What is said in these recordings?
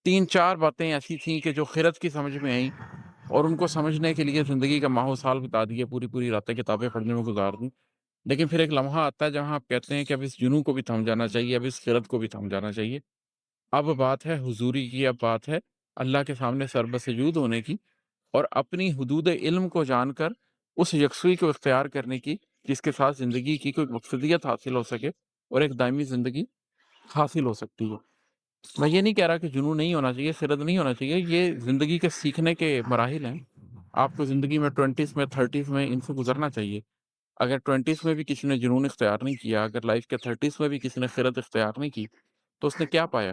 3-4 باتیں ایسی تھیں کہ جو خرد کی سمجھ میں آئیں اور ان کو سمجھنے کے لیے زندگی کا ماہ و سال بتا دیے، پوری-پوری راتیں کتابیں پڑھنے میں گزار دیں۔ لیکن پھر ایک لمحہ آتا ہے جہاں آپ کہتے ہیں کہ اب اس جنون کو بھی تھم جانا چاہیے، اب اس خرد کو بھی تھم جانا چاہیے۔ اب بات ہے حضوری کی، اب بات ہے اللہ کے سامنے سر بسجود ہونے کی اور اپنی حدود علم کو جان کر اس یکسوئی کو اختیار کرنے کی، جس کے ساتھ زندگی کی کوئی مقصدیت حاصل ہو سکے اور ایک دائمی زندگی حاصل ہو سکتی ہے۔ میں یہ نہیں کہہ رہا کہ جنون نہیں ہونا چاہیے، خرد نہیں ہونا چاہیے، یہ زندگی کے سیکھنے کے مراحل ہیں۔ آپ کو زندگی میں 20s میں 30s میں ان سے گزرنا چاہیے۔ اگر 20s میں بھی کسی نے جنون اختیار نہیں کیا، اگر لائف کے 30s میں بھی کسی نے خرد اختیار نہیں کی، تو اس نے کیا پایا؟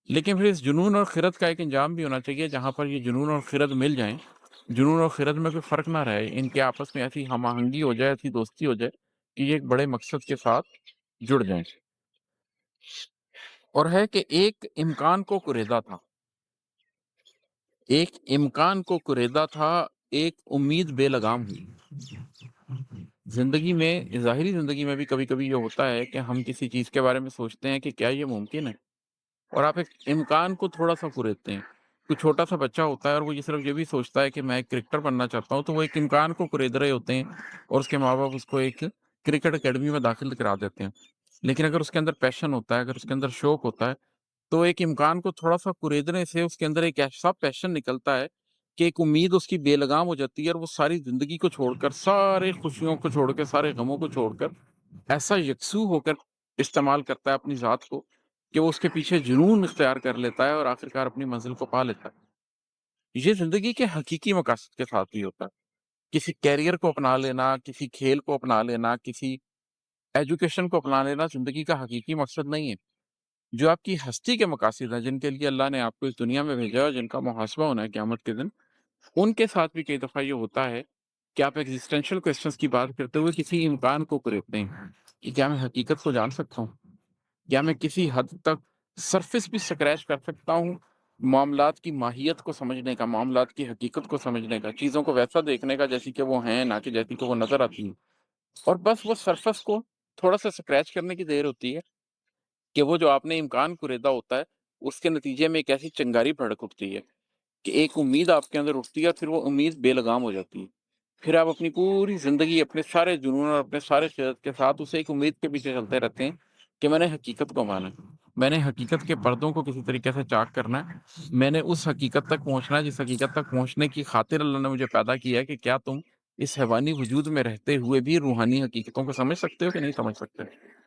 لیکن پھر اس جنون اور خرد کا ایک انجام بھی ہونا چاہیے جہاں پر یہ جنون اور خرد مل جائیں، جنون اور خرد میں کوئی فرق نہ رہے، ان کے آپس میں ایسی ہم آہنگی ہو جائے، ایسی دوستی ہو جائے کہ یہ ایک بڑے مقصد کے ساتھ جڑ جائیں۔ اور ہے کہ ایک امکان کو کریدا تھا، ایک امکان کو کریدا تھا، ایک امید بے لگام ہوئی۔ زندگی میں، ظاہری زندگی میں بھی کبھی کبھی یہ ہوتا ہے کہ ہم کسی چیز کے بارے میں سوچتے ہیں کہ کیا یہ ممکن ہے، اور آپ ایک امکان کو تھوڑا سا کریدتے ہیں۔ کوئی چھوٹا سا بچہ ہوتا ہے اور وہ یہ صرف یہ بھی سوچتا ہے کہ میں ایک کرکٹر بننا چاہتا ہوں، تو وہ ایک امکان کو کرید رہے ہوتے ہیں اور اس کے ماں باپ اس کو ایک کرکٹ اکیڈمی میں داخل کرا دیتے ہیں۔ لیکن اگر اس کے اندر پیشن ہوتا ہے، اگر اس کے اندر شوق ہوتا ہے، تو ایک امکان کو تھوڑا سا کریدنے سے اس کے اندر ایک ایسا پیشن نکلتا ہے کہ ایک امید اس کی بے لگام ہو جاتی ہے، اور وہ ساری زندگی کو چھوڑ کر، سارے خوشیوں کو چھوڑ کے، سارے غموں کو چھوڑ کر ایسا یکسو ہو کر استعمال کرتا ہے اپنی ذات کو کہ وہ اس کے پیچھے جنون اختیار کر لیتا ہے اور آخرکار اپنی منزل کو پا لیتا ہے۔ یہ زندگی کے حقیقی مقاصد کے ساتھ بھی ہوتا ہے۔ کسی کیریئر کو اپنا لینا، کسی کھیل کو اپنا لینا، کسی ایجوکیشن کو اپنا لینا زندگی کا حقیقی مقصد نہیں ہے۔ جو آپ کی ہستی کے مقاصد ہیں، جن کے لیے اللہ نے آپ کو اس دنیا میں بھیجا ہے اور جن کا محاسبہ ہونا ہے قیامت کے دن، ان کے ساتھ بھی کئی دفعہ یہ ہوتا ہے کہ آپ ایگزسٹینشل کوسچنز کی بات کرتے ہوئے کسی امکان کو کریدتے ہیں کہ کیا میں حقیقت کو جان سکتا ہوں؟ کیا میں کسی حد تک سرفس بھی سکریچ کر سکتا ہوں معاملات کی ماہیت کو سمجھنے کا، معاملات کی حقیقت کو سمجھنے کا، چیزوں کو ویسا دیکھنے کا جیسی کہ وہ ہیں، نہ کہ جیسی کہ وہ نظر آتی ہیں؟ اور بس وہ سرفس کو تھوڑا سا سکریچ کرنے کی دیر ہوتی ہے کہ وہ جو آپ نے امکان کریدا ہوتا ہے، اس کے نتیجے میں ایک ایسی چنگاری بھڑک اٹھتی ہے کہ ایک امید آپ کے اندر اٹھتی ہے، اور پھر وہ امید بے لگام ہو جاتی ہے۔ پھر آپ اپنی پوری زندگی اپنے سارے جنون اور اپنے سارے شدت کے ساتھ اسے ایک امید کے پیچھے چلتے رہتے ہیں کہ میں نے حقیقت کو مانا ہے، میں نے حقیقت کے پردوں کو کسی طریقے سے چاک کرنا ہے، میں نے اس حقیقت تک پہنچنا ہے جس حقیقت تک پہنچنے کی خاطر اللہ نے مجھے پیدا کیا ہے کہ کیا تم اس حیوانی وجود میں رہتے ہوئے بھی روحانی حقیقتوں کو سمجھ سکتے ہو کہ نہیں سمجھ سکتے؟